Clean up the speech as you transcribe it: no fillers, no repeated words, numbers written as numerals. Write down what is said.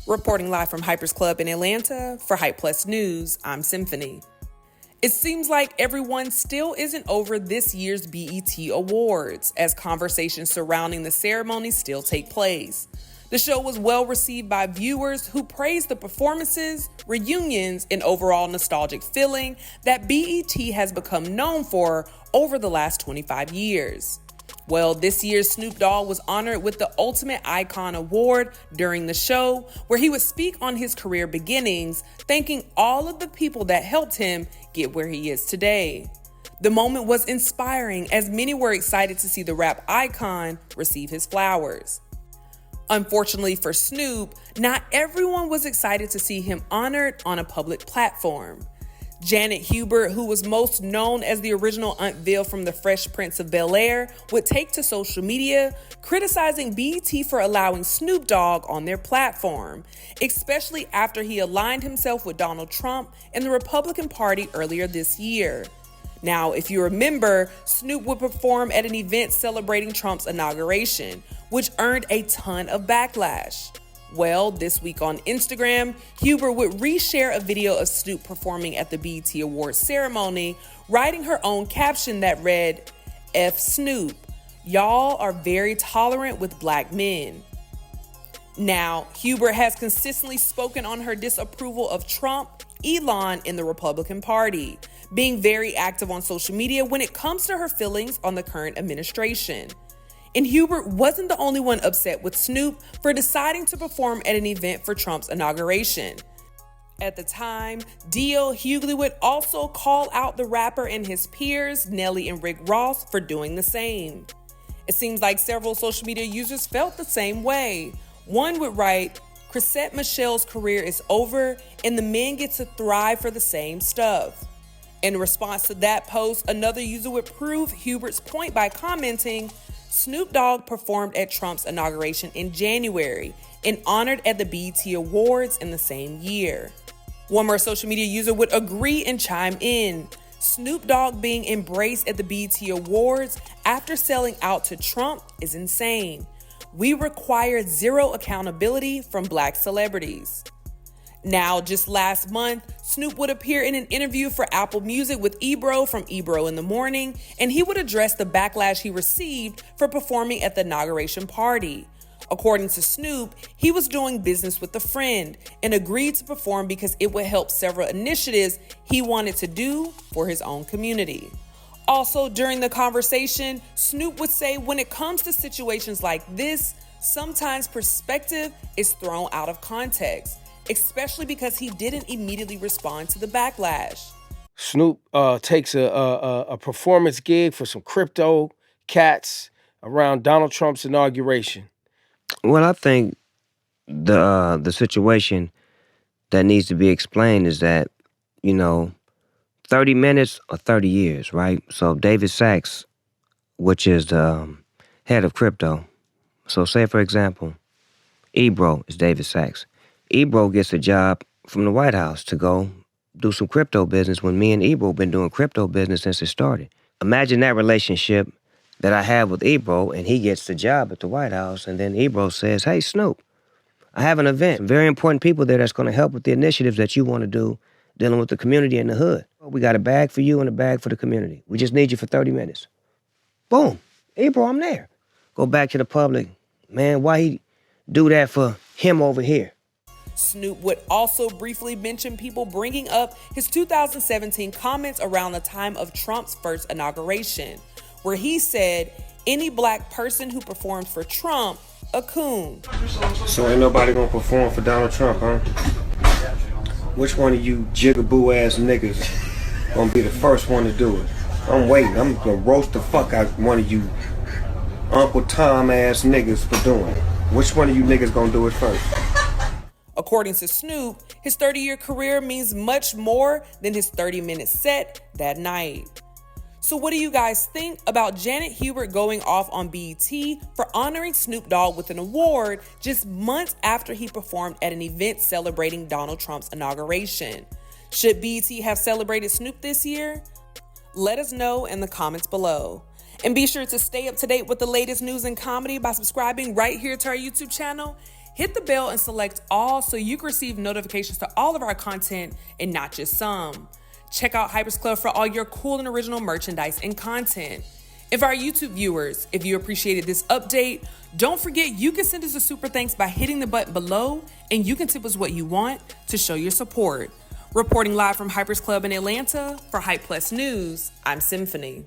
Reporting live from Hyper's Club in Atlanta for Hype Plus News, I'm Symphony. It seems like everyone still isn't over this year's BET Awards, as conversations surrounding the ceremony still take place. The show was well received by viewers who praised the performances, reunions, and overall nostalgic feeling that BET has become known for over the last 25 years. Well, this year, Snoop Dogg was honored with the Ultimate Icon Award during the show, where he would speak on his career beginnings, thanking all of the people that helped him get where he is today. The moment was inspiring, as many were excited to see the rap icon receive his flowers. Unfortunately for Snoop, not everyone was excited to see him honored on a public platform. Janet Hubert, who was most known as the original Aunt Ville from The Fresh Prince of Bel-Air, would take to social media criticizing BET for allowing Snoop Dogg on their platform, especially after he aligned himself with Donald Trump and the Republican Party earlier this year. Now, if you remember, Snoop would perform at an event celebrating Trump's inauguration, which earned a ton of backlash. Well, this week on Instagram, Hubert would reshare a video of Snoop performing at the BET Awards ceremony, writing her own caption that read, "F Snoop, y'all are very tolerant with black men." Now, Hubert has consistently spoken on her disapproval of Trump, Elon, and the Republican Party, being very active on social media when it comes to her feelings on the current administration. And Hubert wasn't the only one upset with Snoop for deciding to perform at an event for Trump's inauguration. At the time, D.L. Hughley would also call out the rapper and his peers, Nelly and Rick Ross, for doing the same. It seems like several social media users felt the same way. One would write, "Chrisette Michelle's career is over and the men get to thrive for the same stuff." In response to that post, another user would prove Hubert's point by commenting, "Snoop Dogg performed at Trump's inauguration in January and honored at the BET Awards in the same year." One more social media user would agree and chime in. "Snoop Dogg being embraced at the BET Awards after selling out to Trump is insane. We require zero accountability from black celebrities." Now, just last month, Snoop would appear in an interview for Apple Music with Ebro from Ebro in the Morning, and he would address the backlash he received for performing at the inauguration party. According to Snoop, he was doing business with a friend and agreed to perform because it would help several initiatives he wanted to do for his own community. Also, during the conversation, Snoop would say when it comes to situations like this, sometimes perspective is thrown out of context, especially because he didn't immediately respond to the backlash. Snoop takes a performance gig for some crypto cats around Donald Trump's inauguration. Well, I think the situation that needs to be explained is that, 30 minutes or 30 years, right? So David Sachs, which is the head of crypto. So say, for example, Ebro is David Sachs. Ebro gets a job from the White House to go do some crypto business when me and Ebro been doing crypto business since it started. Imagine that relationship that I have with Ebro, and he gets the job at the White House, and then Ebro says, "Hey, Snoop, I have an event. Very important people there that's going to help with the initiatives that you want to do dealing with the community in the hood. We got a bag for you and a bag for the community. We just need you for 30 minutes. Boom. Ebro, I'm there. Go back to the public. Man, why he do that for him over here? Snoop would also briefly mention people bringing up his 2017 comments around the time of Trump's first inauguration, where he said, "Any black person who performs for Trump, a coon." So ain't nobody gonna perform for Donald Trump, huh? Which one of you jigaboo ass niggas gonna be the first one to do it? I'm waiting. I'm gonna roast the fuck out one of you Uncle Tom ass niggas for doing it. Which one of you niggas gonna do it first? According to Snoop, his 30-year career means much more than his 30-minute set that night. So what do you guys think about Janet Hubert going off on BET for honoring Snoop Dogg with an award just months after he performed at an event celebrating Donald Trump's inauguration? Should BET have celebrated Snoop this year? Let us know in the comments below. And be sure to stay up to date with the latest news and comedy by subscribing right here to our YouTube channel. Hit the bell and select all so you can receive notifications to all of our content and not just some. Check out Hyper's Club for all your cool and original merchandise and content. And for our YouTube viewers, if you appreciated this update, don't forget you can send us a super thanks by hitting the button below, and you can tip us what you want to show your support. Reporting live from Hyper's Club in Atlanta for Hype Plus News, I'm Symphony.